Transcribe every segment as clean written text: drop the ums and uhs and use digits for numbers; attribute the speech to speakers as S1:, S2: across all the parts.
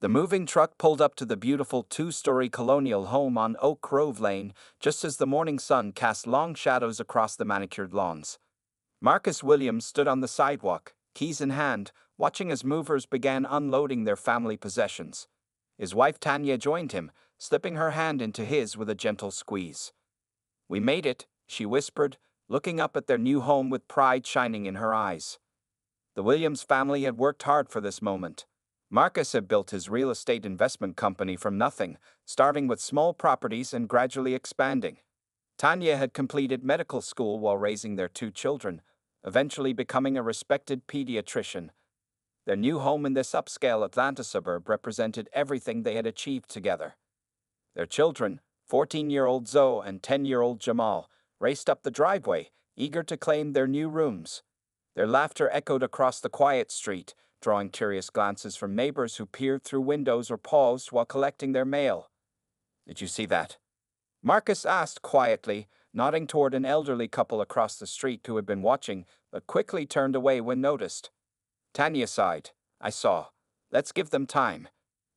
S1: The moving truck pulled up to the beautiful two-story colonial home on Oak Grove Lane just as the morning sun cast long shadows across the manicured lawns. Marcus Williams stood on the sidewalk, keys in hand, watching as movers began unloading their family possessions. His wife Tanya joined him, slipping her hand into his with a gentle squeeze. "We made it," she whispered, looking up at their new home with pride shining in her eyes. The Williams family had worked hard for this moment. Marcus had built his real estate investment company from nothing, starting with small properties and gradually expanding. Tanya had completed medical school while raising their two children, eventually becoming a respected pediatrician. Their new home in this upscale Atlanta suburb represented everything they had achieved together. Their children, 14-year-old Zoe and 10-year-old Jamal, raced up the driveway, eager to claim their new rooms. Their laughter echoed across the quiet street, drawing curious glances from neighbors who peered through windows or paused while collecting their mail. "Did you see that?" Marcus asked quietly, nodding toward an elderly couple across the street who had been watching, but quickly turned away when noticed. Tanya sighed. "I saw. Let's give them time.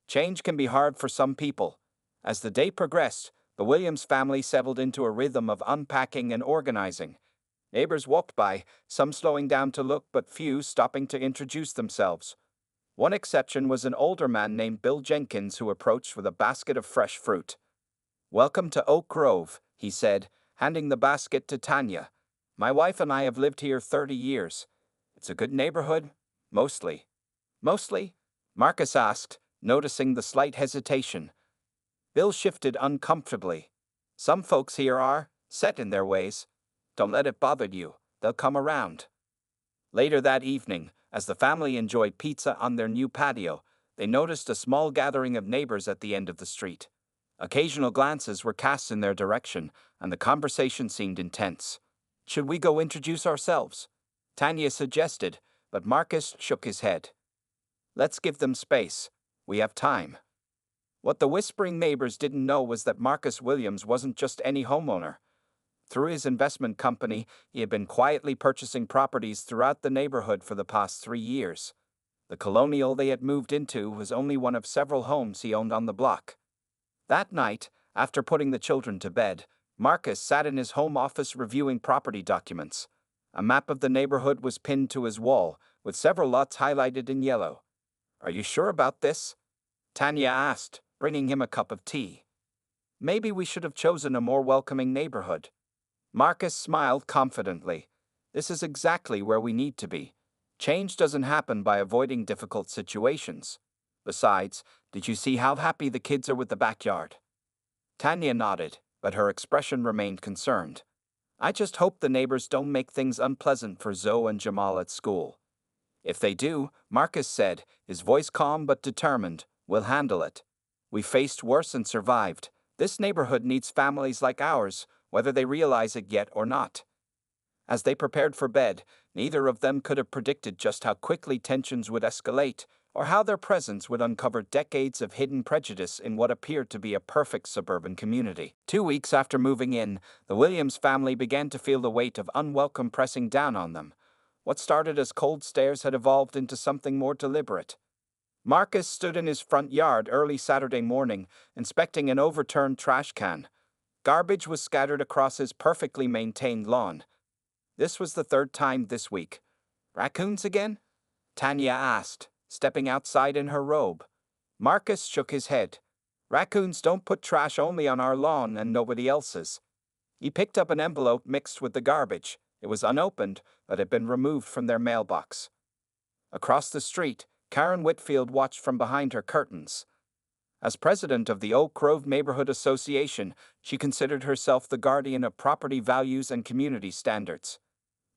S1: Change can be hard for some people." As the day progressed, the Williams family settled into a rhythm of unpacking and organizing. Neighbors walked by, some slowing down to look but few stopping to introduce themselves. One exception was an older man named Bill Jenkins who approached with a basket of fresh fruit. "Welcome to Oak Grove," he said, handing the basket to Tanya. "My wife and I have lived here 30 years. It's a good neighborhood? Mostly." "Mostly?" Marcus asked, noticing the slight hesitation. Bill shifted uncomfortably. "Some folks here are set in their ways. Don't let it bother you. They'll come around." Later that evening, as the family enjoyed pizza on their new patio, they noticed a small gathering of neighbors at the end of the street. Occasional glances were cast in their direction, and the conversation seemed intense. "Should we go introduce ourselves?" Tanya suggested, but Marcus shook his head. "Let's give them space. We have time." What the whispering neighbors didn't know was that Marcus Williams wasn't just any homeowner. Through his investment company, he had been quietly purchasing properties throughout the neighborhood for the past 3 years. The colonial they had moved into was only one of several homes he owned on the block. That night, after putting the children to bed, Marcus sat in his home office reviewing property documents. A map of the neighborhood was pinned to his wall, with several lots highlighted in yellow. "Are you sure about this?" Tanya asked, bringing him a cup of tea. "Maybe we should have chosen a more welcoming neighborhood." Marcus smiled confidently. "This is exactly where we need to be. Change doesn't happen by avoiding difficult situations. Besides, did you see how happy the kids are with the backyard?" Tanya nodded, but her expression remained concerned. "I just hope the neighbors don't make things unpleasant for Zoe and Jamal at school." "If they do," Marcus said, his voice calm but determined, "we'll handle it. We faced worse and survived. This neighborhood needs families like ours, whether they realize it yet or not." As they prepared for bed, neither of them could have predicted just how quickly tensions would escalate, or how their presence would uncover decades of hidden prejudice in what appeared to be a perfect suburban community. 2 weeks after moving in, the Williams family began to feel the weight of unwelcome pressing down on them. What started as cold stares had evolved into something more deliberate. Marcus stood in his front yard early Saturday morning, inspecting an overturned trash can. Garbage was scattered across his perfectly maintained lawn. This was the 3rd time this week. "Raccoons again?" Tanya asked, stepping outside in her robe. Marcus shook his head. "Raccoons don't put trash only on our lawn and nobody else's." He picked up an envelope mixed with the garbage. It was unopened, but had been removed from their mailbox. Across the street, Karen Whitfield watched from behind her curtains. As president of the Oak Grove Neighborhood Association, she considered herself the guardian of property values and community standards.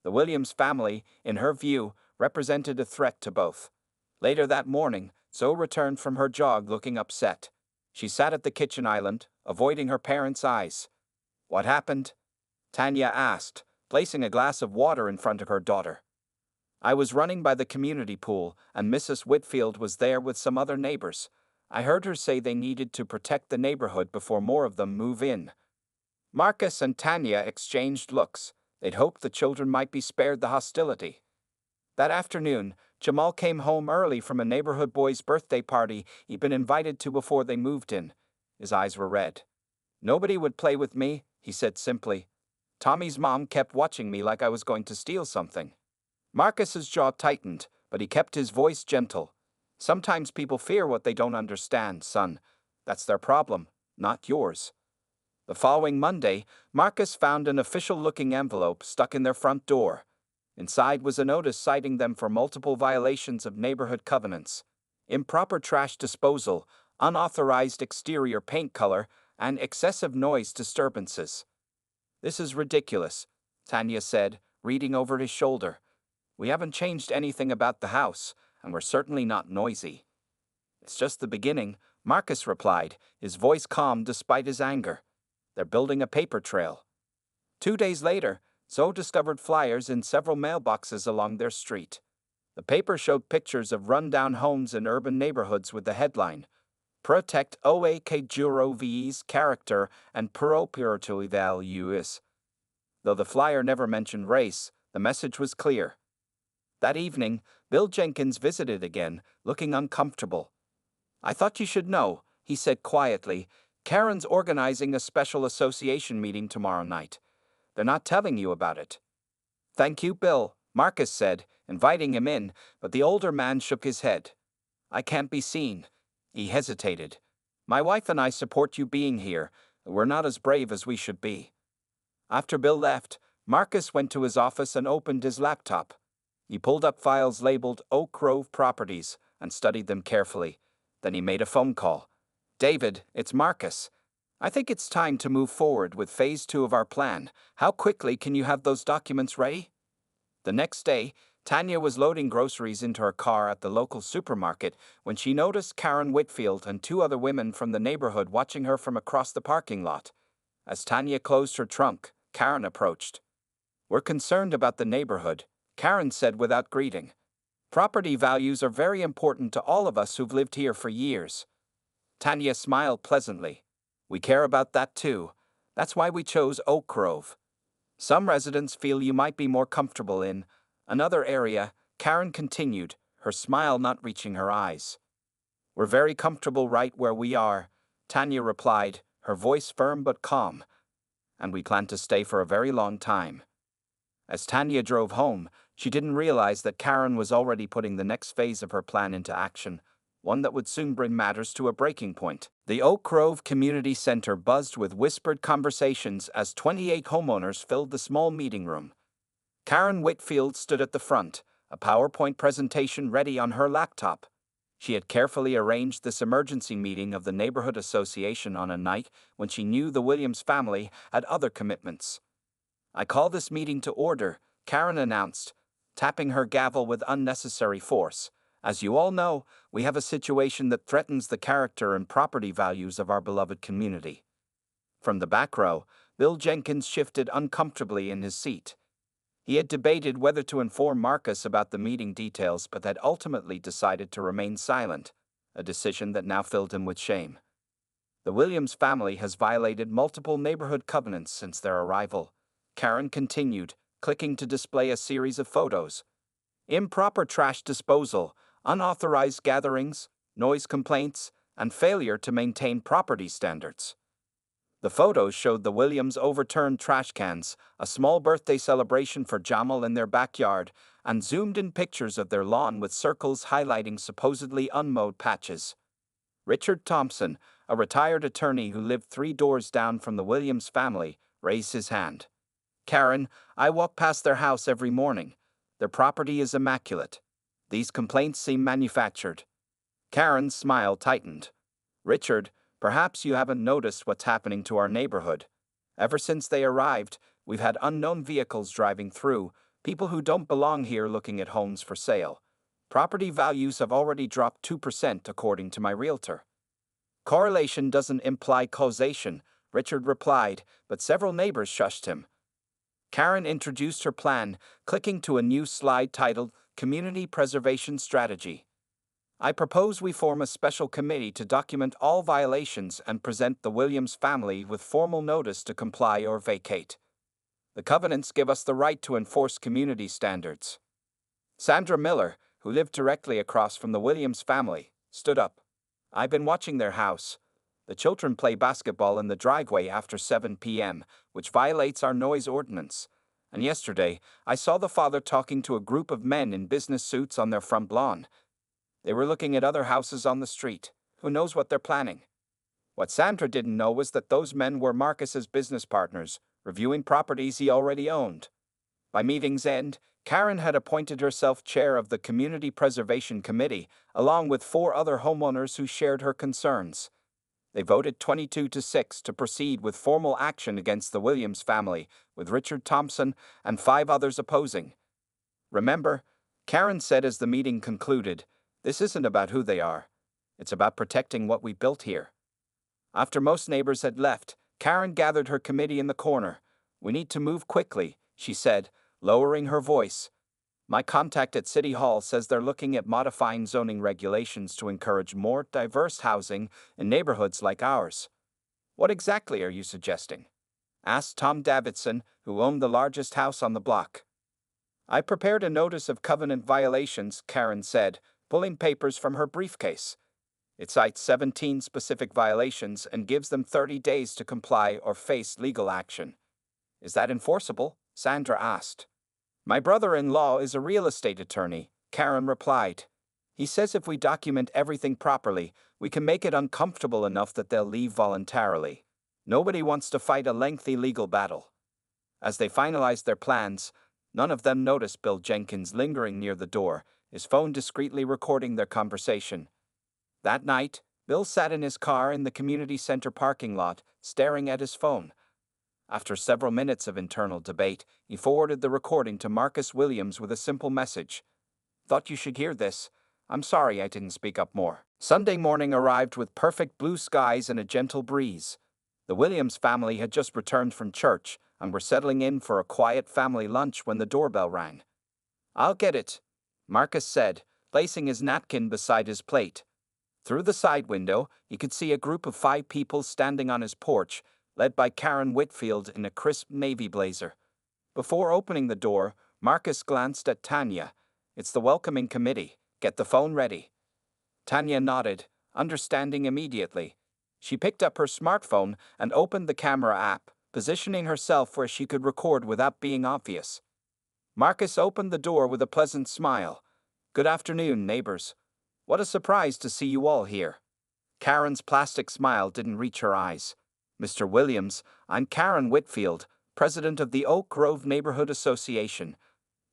S1: The Williams family, in her view, represented a threat to both. Later that morning, Zoe returned from her jog looking upset. She sat at the kitchen island, avoiding her parents' eyes. "What happened?" Tanya asked, placing a glass of water in front of her daughter. "I was running by the community pool, and Mrs. Whitfield was there with some other neighbors. I heard her say they needed to protect the neighborhood before more of them move in." Marcus and Tanya exchanged looks. They'd hoped the children might be spared the hostility. That afternoon, Jamal came home early from a neighborhood boy's birthday party he'd been invited to before they moved in. His eyes were red. "Nobody would play with me," he said simply. "Tommy's mom kept watching me like I was going to steal something." Marcus's jaw tightened, but he kept his voice gentle. "Sometimes people fear what they don't understand, son. That's their problem, not yours." The following Monday, Marcus found an official-looking envelope stuck in their front door. Inside was a notice citing them for multiple violations of neighborhood covenants: improper trash disposal, unauthorized exterior paint color, and excessive noise disturbances. "This is ridiculous," Tanya said, reading over his shoulder. "We haven't changed anything about the house, and we're certainly not noisy." "It's just the beginning," Marcus replied, his voice calm despite his anger. "They're building a paper trail." 2 days later, Zoe discovered flyers in several mailboxes along their street. The paper showed pictures of run-down homes in urban neighborhoods with the headline, "Protect OAK character and proprietary values." Though the flyer never mentioned race, the message was clear. That evening, Bill Jenkins visited again, looking uncomfortable. "I thought you should know," he said quietly. "Karen's organizing a special association meeting tomorrow night. They're not telling you about it." "Thank you, Bill," Marcus said, inviting him in, but the older man shook his head. "I can't be seen." He hesitated. "My wife and I support you being here. We're not as brave as we should be." After Bill left, Marcus went to his office and opened his laptop. He pulled up files labeled Oak Grove Properties and studied them carefully. Then he made a phone call. "David, it's Marcus. I think it's time to move forward with Phase 2 of our plan. How quickly can you have those documents ready?" The next day, Tanya was loading groceries into her car at the local supermarket when she noticed Karen Whitfield and 2 other women from the neighborhood watching her from across the parking lot. As Tanya closed her trunk, Karen approached. "We're concerned about the neighborhood," Karen said without greeting. "Property values are very important to all of us who've lived here for years." Tanya smiled pleasantly. "We care about that too. That's why we chose Oak Grove. Some residents feel you might be more comfortable in another area," Karen continued, her smile not reaching her eyes. "We're very comfortable right where we are," Tanya replied, her voice firm but calm. "And we plan to stay for a very long time." As Tanya drove home, she didn't realize that Karen was already putting the next phase of her plan into action, one that would soon bring matters to a breaking point. The Oak Grove Community Center buzzed with whispered conversations as 28 homeowners filled the small meeting room. Karen Whitfield stood at the front, a PowerPoint presentation ready on her laptop. She had carefully arranged this emergency meeting of the neighborhood association on a night when she knew the Williams family had other commitments. "I call this meeting to order," Karen announced, tapping her gavel with unnecessary force. "As you all know, we have a situation that threatens the character and property values of our beloved community." From the back row, Bill Jenkins shifted uncomfortably in his seat. He had debated whether to inform Marcus about the meeting details but had ultimately decided to remain silent, a decision that now filled him with shame. "The Williams family has violated multiple neighborhood covenants since their arrival," Karen continued, clicking to display a series of photos. "Improper trash disposal, unauthorized gatherings, noise complaints, and failure to maintain property standards." The photos showed the Williams' overturned trash cans, a small birthday celebration for Jamal in their backyard, and zoomed-in pictures of their lawn with circles highlighting supposedly unmowed patches. Richard Thompson, a retired attorney who lived 3 doors down from the Williams family, raised his hand. "Karen, I walk past their house every morning. Their property is immaculate. These complaints seem manufactured." Karen's smile tightened. "Richard, perhaps you haven't noticed what's happening to our neighborhood. Ever since they arrived, we've had unknown vehicles driving through, people who don't belong here looking at homes for sale. Property values have already dropped 2% according to my realtor." "Correlation doesn't imply causation," Richard replied, but several neighbors shushed him. Karen introduced her plan, clicking to a new slide titled Community Preservation Strategy. "I propose we form a special committee to document all violations and present the Williams family with formal notice to comply or vacate. The covenants give us the right to enforce community standards." Sandra Miller, who lived directly across from the Williams family, stood up. "I've been watching their house. The children play basketball in the driveway after 7 p.m., which violates our noise ordinance. And yesterday, I saw the father talking to a group of men in business suits on their front lawn. They were looking at other houses on the street. Who knows what they're planning?" What Sandra didn't know was that those men were Marcus's business partners, reviewing properties he already owned. By meeting's end, Karen had appointed herself chair of the Community Preservation Committee, along with 4 other homeowners who shared her concerns. They voted 22-6 to proceed with formal action against the Williams family, with Richard Thompson and 5 others opposing. "Remember," Karen said as the meeting concluded, "this isn't about who they are. It's about protecting what we built here." After most neighbors had left, Karen gathered her committee in the corner. "We need to move quickly," she said, lowering her voice. "My contact at City Hall says they're looking at modifying zoning regulations to encourage more diverse housing in neighborhoods like ours." "What exactly are you suggesting?" asked Tom Davidson, who owned the largest house on the block. "I prepared a notice of covenant violations," Karen said, pulling papers from her briefcase. "It cites 17 specific violations and gives them 30 days to comply or face legal action." "Is that enforceable?" Sandra asked. "My brother-in-law is a real estate attorney," Karen replied. "He says if we document everything properly, we can make it uncomfortable enough that they'll leave voluntarily. Nobody wants to fight a lengthy legal battle." As they finalized their plans, none of them noticed Bill Jenkins lingering near the door, his phone discreetly recording their conversation. That night, Bill sat in his car in the community center parking lot, staring at his phone. After several minutes of internal debate, he forwarded the recording to Marcus Williams with a simple message. "Thought you should hear this. I'm sorry I didn't speak up more." Sunday morning arrived with perfect blue skies and a gentle breeze. The Williams family had just returned from church and were settling in for a quiet family lunch when the doorbell rang. "I'll get it," Marcus said, placing his napkin beside his plate. Through the side window, he could see a group of 5 people standing on his porch, led by Karen Whitfield in a crisp navy blazer. Before opening the door, Marcus glanced at Tanya. "It's the welcoming committee. Get the phone ready." Tanya nodded, understanding immediately. She picked up her smartphone and opened the camera app, positioning herself where she could record without being obvious. Marcus opened the door with a pleasant smile. "Good afternoon, neighbors. What a surprise to see you all here." Karen's plastic smile didn't reach her eyes. "Mr. Williams, I'm Karen Whitfield, president of the Oak Grove Neighborhood Association.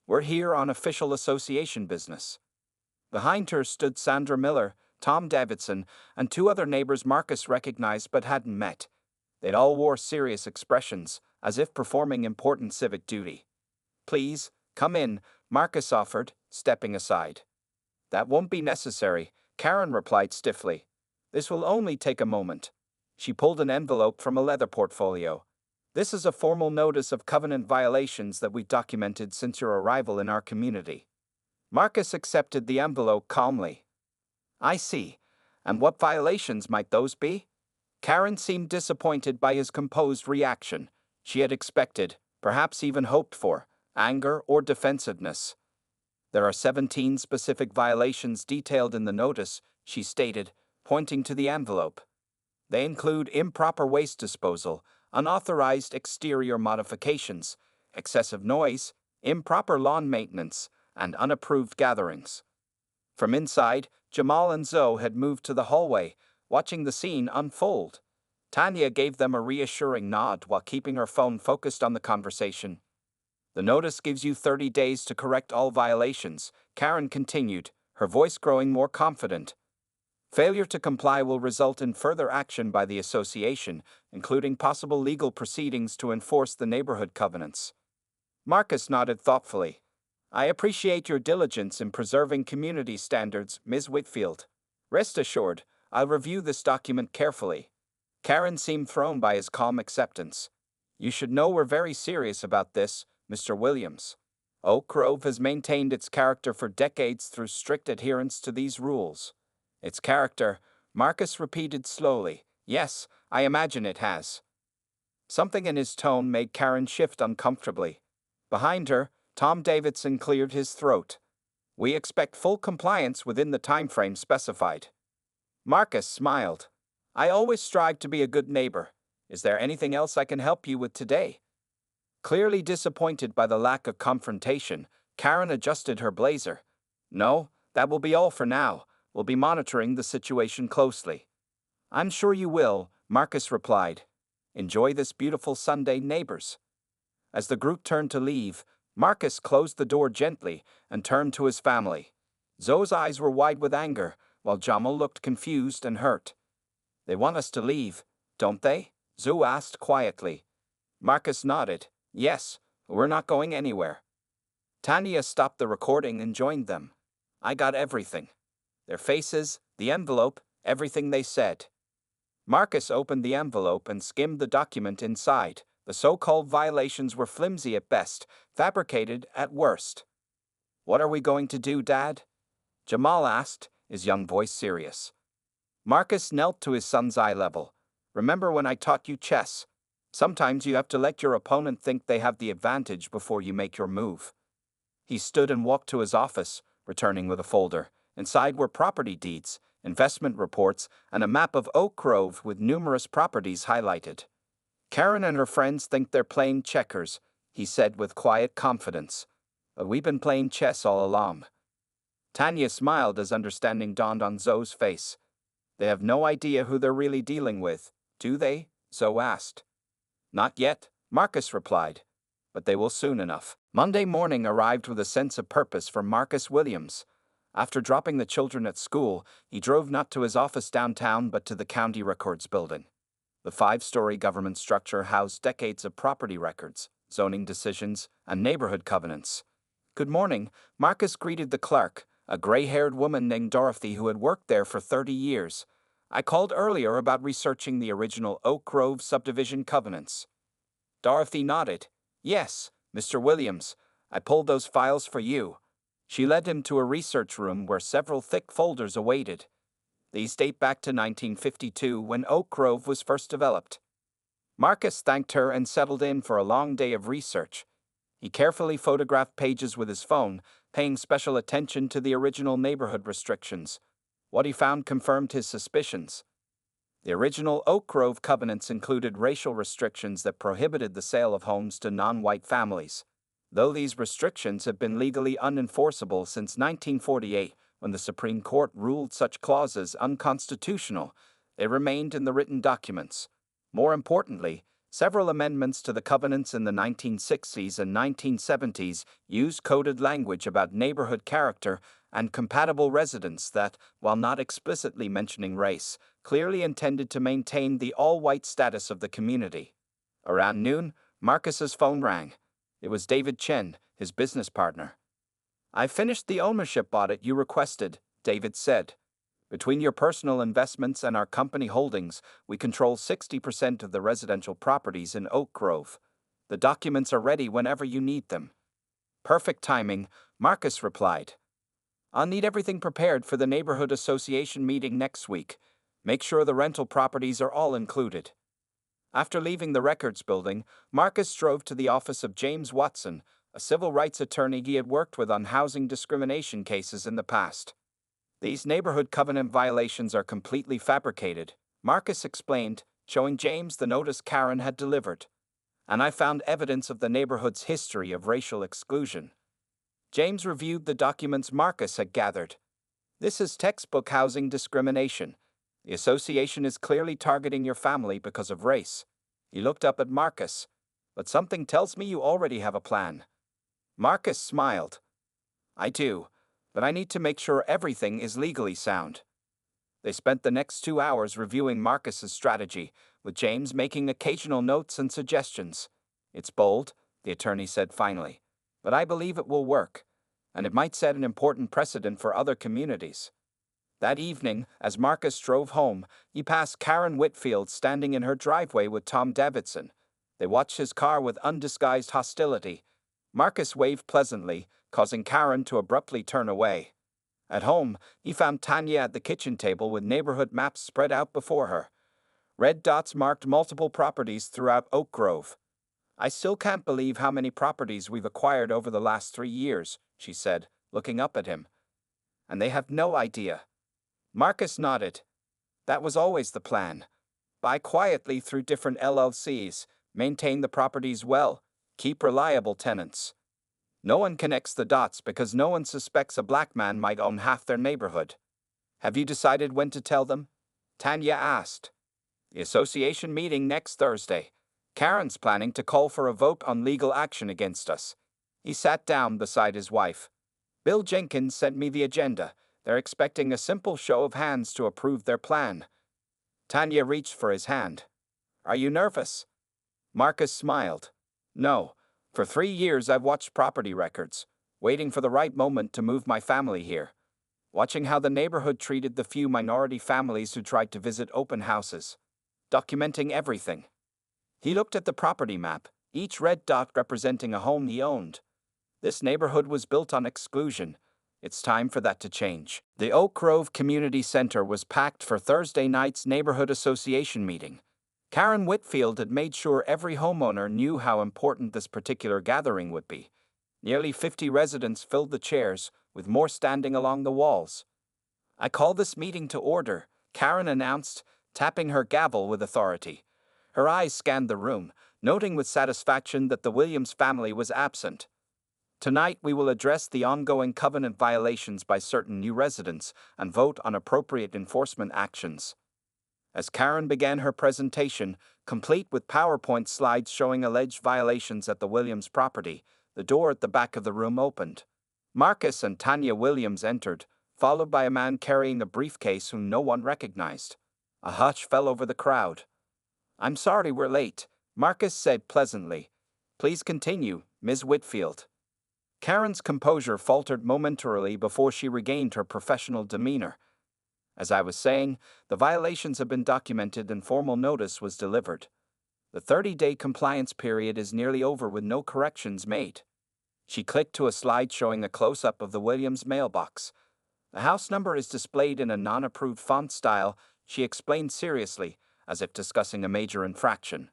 S1: We're here on official association business." Behind her stood Sandra Miller, Tom Davidson, and 2 other neighbors Marcus recognized but hadn't met. They'd all wore serious expressions, as if performing important civic duty. "Please, come in," Marcus offered, stepping aside. "That won't be necessary," Karen replied stiffly. "This will only take a moment." She pulled an envelope from a leather portfolio. "This is a formal notice of covenant violations that we've documented since your arrival in our community." Marcus accepted the envelope calmly. "I see. And what violations might those be?" Karen seemed disappointed by his composed reaction. She had expected, perhaps even hoped for, anger or defensiveness. "There are 17 specific violations detailed in the notice," she stated, pointing to the envelope. "They include improper waste disposal, unauthorized exterior modifications, excessive noise, improper lawn maintenance, and unapproved gatherings." From inside, Jamal and Zoe had moved to the hallway, watching the scene unfold. Tanya gave them a reassuring nod while keeping her phone focused on the conversation. "The notice gives you 30 days to correct all violations," Karen continued, her voice growing more confident. "Failure to comply will result in further action by the association, including possible legal proceedings to enforce the neighborhood covenants." Marcus nodded thoughtfully. "I appreciate your diligence in preserving community standards, Ms. Whitfield. Rest assured, I'll review this document carefully." Karen seemed thrown by his calm acceptance. "You should know we're very serious about this, Mr. Williams. Oak Grove has maintained its character for decades through strict adherence to these rules." "Its character," Marcus repeated slowly. "Yes, I imagine it has." Something in his tone made Karen shift uncomfortably. Behind her, Tom Davidson cleared his throat. We expect full compliance within the time frame specified. Marcus smiled. I always strive to be a good neighbor. Is there anything else I can help you with today? Clearly disappointed by the lack of confrontation, Karen adjusted her blazer. No, that will be all for now. We'll be monitoring the situation closely. I'm sure you will, Marcus replied. Enjoy this beautiful Sunday, neighbors. As the group turned to leave, Marcus closed the door gently and turned to his family. Zoe's eyes were wide with anger, while Jamal looked confused and hurt. They want us to leave, don't they? Zoe asked quietly. Marcus nodded. Yes, we're not going anywhere. Tanya stopped the recording and joined them. I got everything. Their faces, the envelope, everything they said. Marcus opened the envelope and skimmed the document inside. The so-called violations were flimsy at best, fabricated at worst. What are we going to do, Dad? Jamal asked, his young voice serious. Marcus knelt to his son's eye level. Remember when I taught you chess? Sometimes you have to let your opponent think they have the advantage before you make your move. He stood and walked to his office, returning with a folder. Inside were property deeds, investment reports, and a map of Oak Grove with numerous properties highlighted. Karen and her friends think they're playing checkers, he said with quiet confidence. But we've been playing chess all along. Tanya smiled as understanding dawned on Zoe's face. They have no idea who they're really dealing with, do they? Zoe asked. Not yet, Marcus replied. But they will soon enough. Monday morning arrived with a sense of purpose for Marcus Williams. After dropping the children at school, he drove not to his office downtown but to the County Records Building. The 5-story government structure housed decades of property records, zoning decisions, and neighborhood covenants. Good morning, Marcus greeted the clerk, a gray-haired woman named Dorothy who had worked there for 30 years. I called earlier about researching the original Oak Grove subdivision covenants. Dorothy nodded. Yes, Mr. Williams, I pulled those files for you. She led him to a research room where several thick folders awaited. These date back to 1952 when Oak Grove was first developed. Marcus thanked her and settled in for a long day of research. He carefully photographed pages with his phone, paying special attention to the original neighborhood restrictions. What he found confirmed his suspicions. The original Oak Grove covenants included racial restrictions that prohibited the sale of homes to non-white families. Though these restrictions have been legally unenforceable since 1948, when the Supreme Court ruled such clauses unconstitutional, they remained in the written documents. More importantly, several amendments to the covenants in the 1960s and 1970s used coded language about neighborhood character and compatible residents that, while not explicitly mentioning race, clearly intended to maintain the all-white status of the community. Around noon, Marcus's phone rang. It was David Chen, his business partner. I finished the ownership audit you requested, David said. Between your personal investments and our company holdings, we control 60% of the residential properties in Oak Grove. The documents are ready whenever you need them. Perfect timing, Marcus replied. I'll need everything prepared for the neighborhood association meeting next week. Make sure the rental properties are all included. After leaving the records building, Marcus drove to the office of James Watson, a civil rights attorney he had worked with on housing discrimination cases in the past. These neighborhood covenant violations are completely fabricated, Marcus explained, showing James the notice Karen had delivered. And I found evidence of the neighborhood's history of racial exclusion. James reviewed the documents Marcus had gathered. This is textbook housing discrimination. The association is clearly targeting your family because of race. He looked up at Marcus. But something tells me you already have a plan. Marcus smiled. I do, but I need to make sure everything is legally sound. They spent the next 2 hours reviewing Marcus's strategy, with James making occasional notes and suggestions. It's bold, the attorney said finally, but I believe it will work, and it might set an important precedent for other communities. That evening, as Marcus drove home, he passed Karen Whitfield standing in her driveway with Tom Davidson. They watched his car with undisguised hostility. Marcus waved pleasantly, causing Karen to abruptly turn away. At home, he found Tanya at the kitchen table with neighborhood maps spread out before her. Red dots marked multiple properties throughout Oak Grove. I still can't believe how many properties we've acquired over the last 3 years, she said, looking up at him. and they have no idea. Marcus nodded. That was always the plan. Buy quietly through different LLCs, maintain the properties well, keep reliable tenants. No one connects the dots because no one suspects a black man might own half their neighborhood. Have you decided when to tell them? Tanya asked. The association meeting next Thursday. Karen's planning to call for a vote on legal action against us. He sat down beside his wife. Bill Jenkins sent me the agenda. They're expecting a simple show of hands to approve their plan. Tanya reached for his hand. Are you nervous? Marcus smiled. No. For 3 years I've watched property records, waiting for the right moment to move my family here. Watching how the neighborhood treated the few minority families who tried to visit open houses. Documenting everything. He looked at the property map, each red dot representing a home he owned. This neighborhood was built on exclusion. It's time for that to change. The Oak Grove Community Center was packed for Thursday night's neighborhood association meeting. Karen Whitfield had made sure every homeowner knew how important this particular gathering would be. Nearly 50 residents filled the chairs, with more standing along the walls. I call this meeting to order, Karen announced, tapping her gavel with authority. Her eyes scanned the room, noting with satisfaction that the Williams family was absent. Tonight we will address the ongoing covenant violations by certain new residents and vote on appropriate enforcement actions. As Karen began her presentation, complete with PowerPoint slides showing alleged violations at the Williams property, the door at the back of the room opened. Marcus and Tanya Williams entered, followed by a man carrying a briefcase whom no one recognized. A hush fell over the crowd. I'm sorry we're late, Marcus said pleasantly. Please continue, Ms. Whitfield. Karen's composure faltered momentarily before she regained her professional demeanor. As I was saying, the violations have been documented and formal notice was delivered. The 30-day compliance period is nearly over with no corrections made. She clicked to a slide showing a close-up of the Williams mailbox. The house number is displayed in a non-approved font style, she explained seriously, as if discussing a major infraction.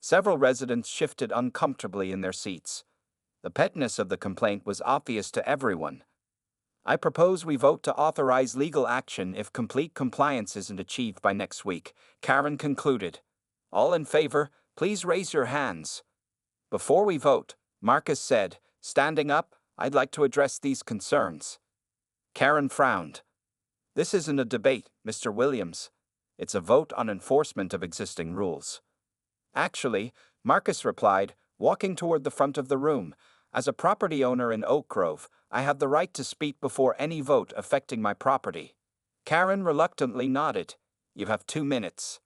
S1: Several residents shifted uncomfortably in their seats. The petness of the complaint was obvious to everyone. I propose we vote to authorize legal action if complete compliance isn't achieved by next week, Karen concluded. All in favor, please raise your hands. Before we vote, Marcus said, standing up, I'd like to address these concerns. Karen frowned. This isn't a debate, Mr. Williams. It's a vote on enforcement of existing rules. Actually, Marcus replied, walking toward the front of the room, as a property owner in Oak Grove, I have the right to speak before any vote affecting my property. Karen reluctantly nodded. You have 2 minutes.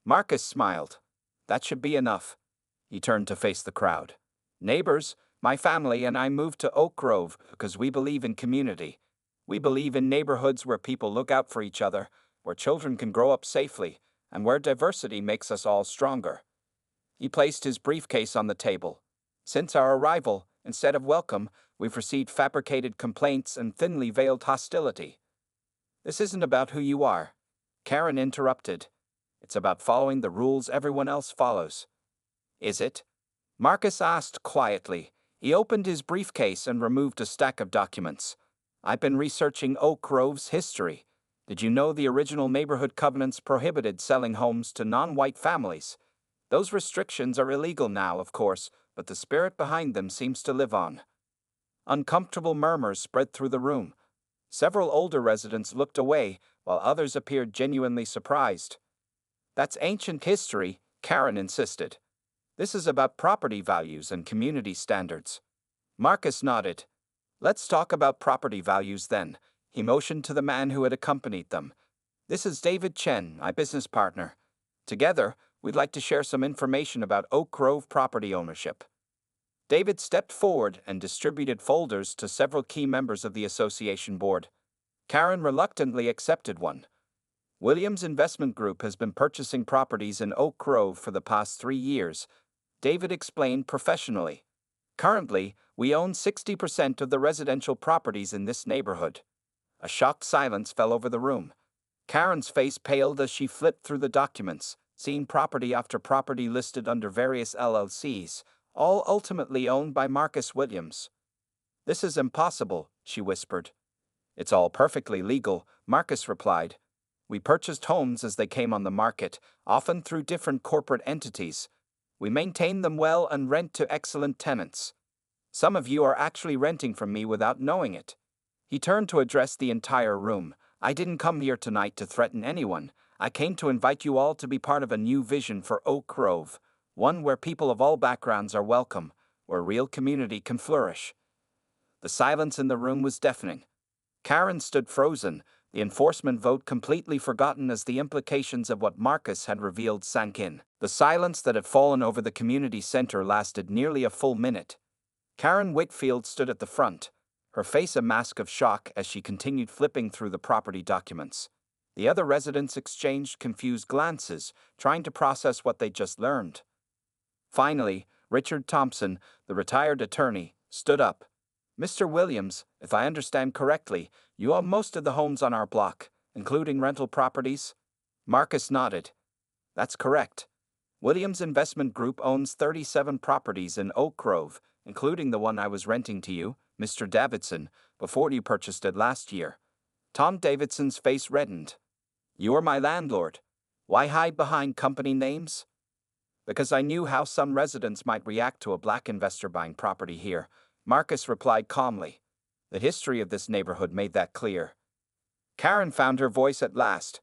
S1: Marcus smiled. That should be enough. He turned to face the crowd. Neighbors, my family and I moved to Oak Grove because we believe in community. We believe in neighborhoods where people look out for each other, where children can grow up safely, and where diversity makes us all stronger. He placed his briefcase on the table. Since our arrival, instead of welcome, we've received fabricated complaints and thinly veiled hostility. This isn't about who you are, Karen interrupted. It's about following the rules everyone else follows. Is it? Marcus asked quietly. He opened his briefcase and removed a stack of documents. I've been researching Oak Grove's history. Did you know the original neighborhood covenants prohibited selling homes to non-white families? Those restrictions are illegal now, of course, but the spirit behind them seems to live on. Uncomfortable murmurs spread through the room. Several older residents looked away, while others appeared genuinely surprised. That's ancient history, Karen insisted. This is about property values and community standards. Marcus nodded. Let's talk about property values then. He motioned to the man who had accompanied them. This is David Chen, my business partner. Together, we'd like to share some information about Oak Grove property ownership. David stepped forward and distributed folders to several key members of the association board. Karen reluctantly accepted one. Williams Investment Group has been purchasing properties in Oak Grove for the past 3 years, David explained professionally. Currently, we own 60% of the residential properties in this neighborhood. A shocked silence fell over the room. Karen's face paled as she flipped through the documents, seeing property after property listed under various LLCs, all ultimately owned by Marcus Williams. This is impossible, she whispered. It's all perfectly legal, Marcus replied. We purchased homes as they came on the market, often through different corporate entities. We maintain them well and rent to excellent tenants. Some of you are actually renting from me without knowing it. He turned to address the entire room. I didn't come here tonight to threaten anyone. I came to invite you all to be part of a new vision for Oak Grove, one where people of all backgrounds are welcome, where real community can flourish. The silence in the room was deafening. Karen stood frozen, the enforcement vote completely forgotten as the implications of what Marcus had revealed sank in. The silence that had fallen over the community center lasted nearly a full minute. Karen Whitfield stood at the front, her face a mask of shock as she continued flipping through the property documents. The other residents exchanged confused glances, trying to process what they'd just learned. Finally, Richard Thompson, the retired attorney, stood up. Mr. Williams, if I understand correctly, you own most of the homes on our block, including rental properties? Marcus nodded. That's correct. Williams Investment Group owns 37 properties in Oak Grove, including the one I was renting to you, Mr. Davidson, before you purchased it last year. Tom Davidson's face reddened. You are my landlord. Why hide behind company names? Because I knew how some residents might react to a black investor buying property here, Marcus replied calmly. The history of this neighborhood made that clear. Karen found her voice at last.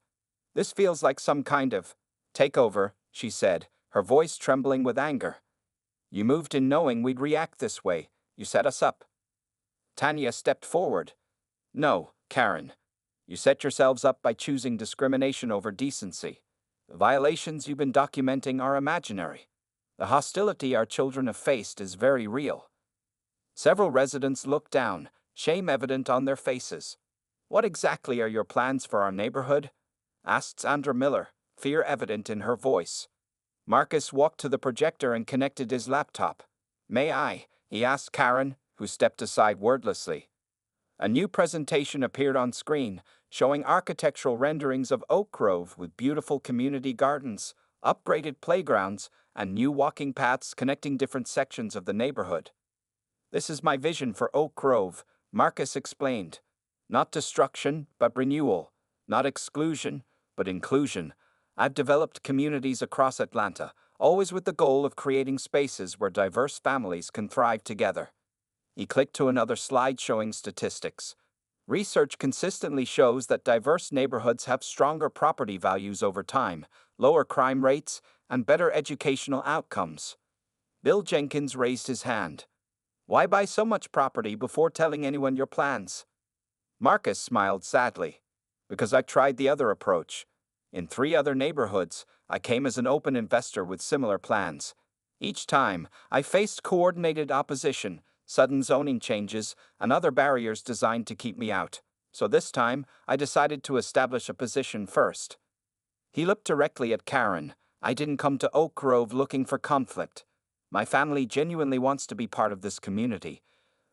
S1: This feels like some kind of takeover, she said, her voice trembling with anger. You moved in knowing we'd react this way. You set us up. Tanya stepped forward. No, Karen. You set yourselves up by choosing discrimination over decency. The violations you've been documenting are imaginary. The hostility our children have faced is very real. Several residents looked down, shame evident on their faces. What exactly are your plans for our neighborhood? Asked Sandra Miller, fear evident in her voice. Marcus walked to the projector and connected his laptop. May I? He asked Karen, who stepped aside wordlessly. A new presentation appeared on screen, showing architectural renderings of Oak Grove with beautiful community gardens, upgraded playgrounds, and new walking paths connecting different sections of the neighborhood. This is my vision for Oak Grove, Marcus explained. Not destruction, but renewal. Not exclusion, but inclusion. I've developed communities across Atlanta, always with the goal of creating spaces where diverse families can thrive together. He clicked to another slide showing statistics. Research consistently shows that diverse neighborhoods have stronger property values over time, lower crime rates, and better educational outcomes. Bill Jenkins raised his hand. Why buy so much property before telling anyone your plans? Marcus smiled sadly. Because I tried the other approach. In 3 other neighborhoods, I came as an open investor with similar plans. Each time, I faced coordinated opposition, sudden zoning changes, and other barriers designed to keep me out. So this time, I decided to establish a position first. He looked directly at Karen. I didn't come to Oak Grove looking for conflict. My family genuinely wants to be part of this community.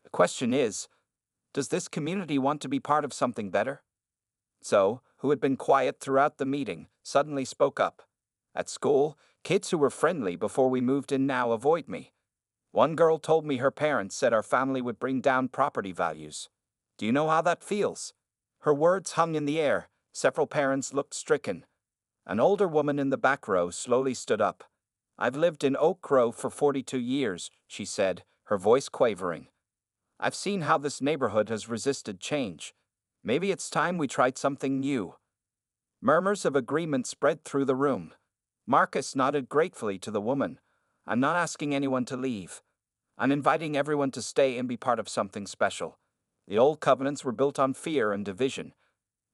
S1: The question is, does this community want to be part of something better? So, who had been quiet throughout the meeting, suddenly spoke up. At school, kids who were friendly before we moved in now avoid me. One girl told me her parents said our family would bring down property values. Do you know how that feels? Her words hung in the air. Several parents looked stricken. An older woman in the back row slowly stood up. I've lived in Oak Grove for 42 years, she said, her voice quavering. I've seen how this neighborhood has resisted change. Maybe it's time we tried something new. Murmurs of agreement spread through the room. Marcus nodded gratefully to the woman. I'm not asking anyone to leave. I'm inviting everyone to stay and be part of something special. The old covenants were built on fear and division.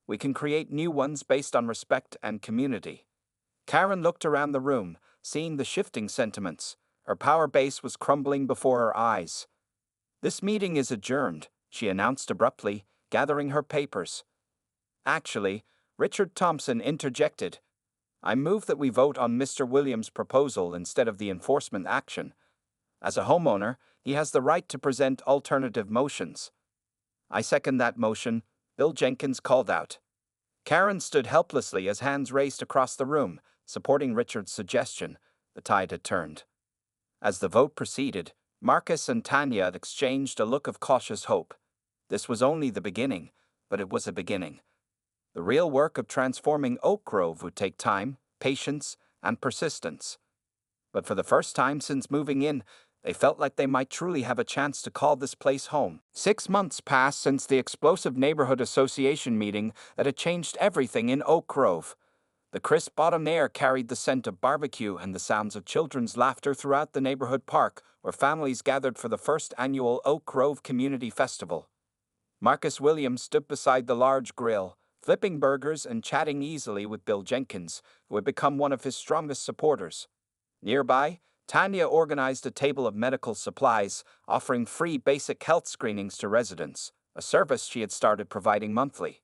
S1: We can create new ones based on respect and community. Karen looked around the room, seeing the shifting sentiments. Her power base was crumbling before her eyes. This meeting is adjourned, she announced abruptly, gathering her papers. Actually, Richard Thompson interjected. I move that we vote on Mr. Williams' proposal instead of the enforcement action. As a homeowner, he has the right to present alternative motions. I second that motion, Bill Jenkins called out. Karen stood helplessly as hands raced across the room, supporting Richard's suggestion. The tide had turned. As the vote proceeded, Marcus and Tanya had exchanged a look of cautious hope. This was only the beginning. but it was a beginning. The real work of transforming Oak Grove would take time, patience, and persistence. But for the first time since moving in, they felt like they might truly have a chance to call this place home. 6 months passed since the explosive neighborhood association meeting that had changed everything in Oak Grove. The crisp autumn air carried the scent of barbecue and the sounds of children's laughter throughout the neighborhood park, where families gathered for the first annual Oak Grove Community Festival. Marcus Williams stood beside the large grill, flipping burgers and chatting easily with Bill Jenkins, who had become one of his strongest supporters. Nearby, Tanya organized a table of medical supplies, offering free basic health screenings to residents, a service she had started providing monthly.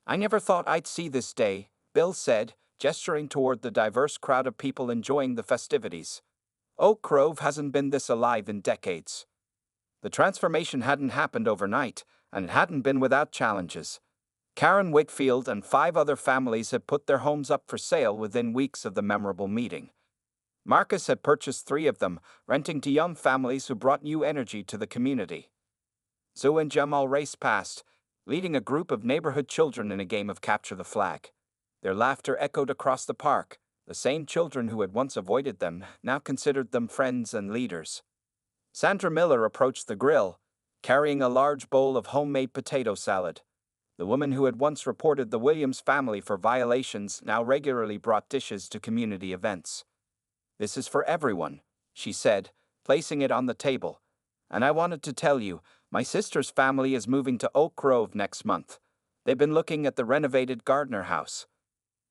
S1: "I never thought I'd see this day," Bill said, gesturing toward the diverse crowd of people enjoying the festivities. "Oak Grove hasn't been this alive in decades." The transformation hadn't happened overnight, and it hadn't been without challenges. Karen Whitfield and 5 other families had put their homes up for sale within weeks of the memorable meeting. Marcus had purchased 3 of them, renting to young families who brought new energy to the community. Zoe and Jamal raced past, leading a group of neighborhood children in a game of capture the flag. Their laughter echoed across the park. The same children who had once avoided them now considered them friends and leaders. Sandra Miller approached the grill, carrying a large bowl of homemade potato salad. The woman who had once reported the Williams family for violations now regularly brought dishes to community events. "This is for everyone," she said, placing it on the table. "And I wanted to tell you, my sister's family is moving to Oak Grove next month. They've been looking at the renovated Gardner house."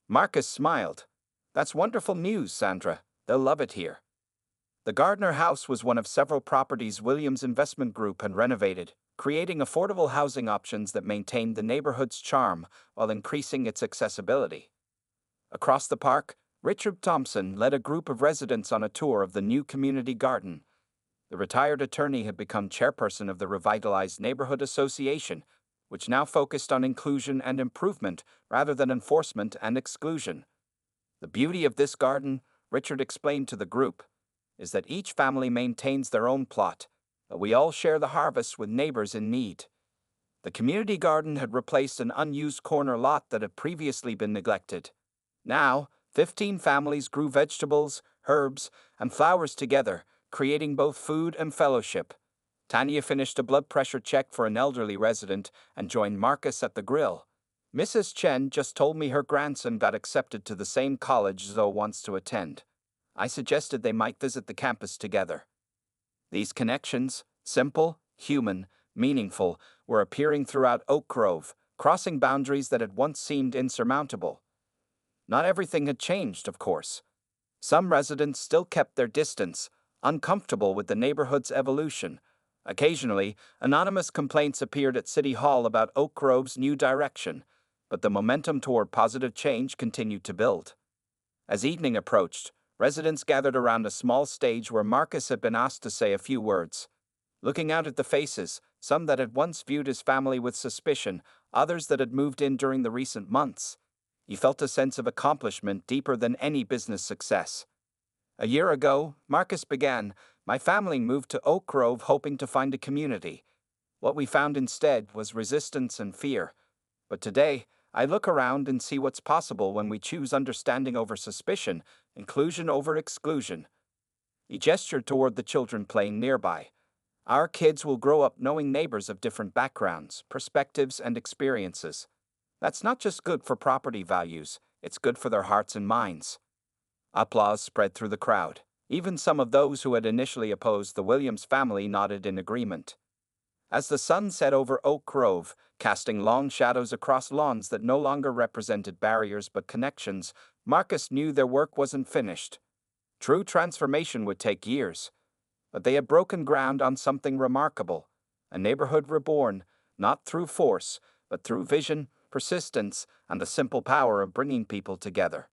S1: Marcus smiled. "That's wonderful news, Sandra. They'll love it here." The Gardner house was one of several properties Williams Investment Group had renovated, creating affordable housing options that maintained the neighborhood's charm while increasing its accessibility. Across the park, Richard Thompson led a group of residents on a tour of the new community garden. The retired attorney had become chairperson of the revitalized Neighborhood Association, which now focused on inclusion and improvement rather than enforcement and exclusion. "The beauty of this garden," Richard explained to the group, "is that each family maintains their own plot, but we all share the harvest with neighbors in need." The community garden had replaced an unused corner lot that had previously been neglected. Now, 15 families grew vegetables, herbs, and flowers together, creating both food and fellowship. Tanya finished a blood pressure check for an elderly resident and joined Marcus at the grill. "Mrs. Chen just told me her grandson got accepted to the same college Zoe wants to attend. I suggested they might visit the campus together." These connections, simple, human, meaningful, were appearing throughout Oak Grove, crossing boundaries that had once seemed insurmountable. Not everything had changed, of course. Some residents still kept their distance, uncomfortable with the neighborhood's evolution. Occasionally, anonymous complaints appeared at City Hall about Oak Grove's new direction, but the momentum toward positive change continued to build. As evening approached, residents gathered around a small stage where Marcus had been asked to say a few words. Looking out at the faces, some that had once viewed his family with suspicion, others that had moved in during the recent months, he felt a sense of accomplishment deeper than any business success. "A year ago," Marcus began, "my family moved to Oak Grove hoping to find a community. What we found instead was resistance and fear. But today, I look around and see what's possible when we choose understanding over suspicion, inclusion over exclusion." He gestured toward the children playing nearby. "Our kids will grow up knowing neighbors of different backgrounds, perspectives, and experiences. That's not just good for property values, it's good for their hearts and minds." Applause spread through the crowd. Even some of those who had initially opposed the Williams family nodded in agreement. As the sun set over Oak Grove, casting long shadows across lawns that no longer represented barriers but connections, Marcus knew their work wasn't finished. True transformation would take years. But they had broken ground on something remarkable, a neighborhood reborn, not through force, but through vision, persistence, and the simple power of bringing people together.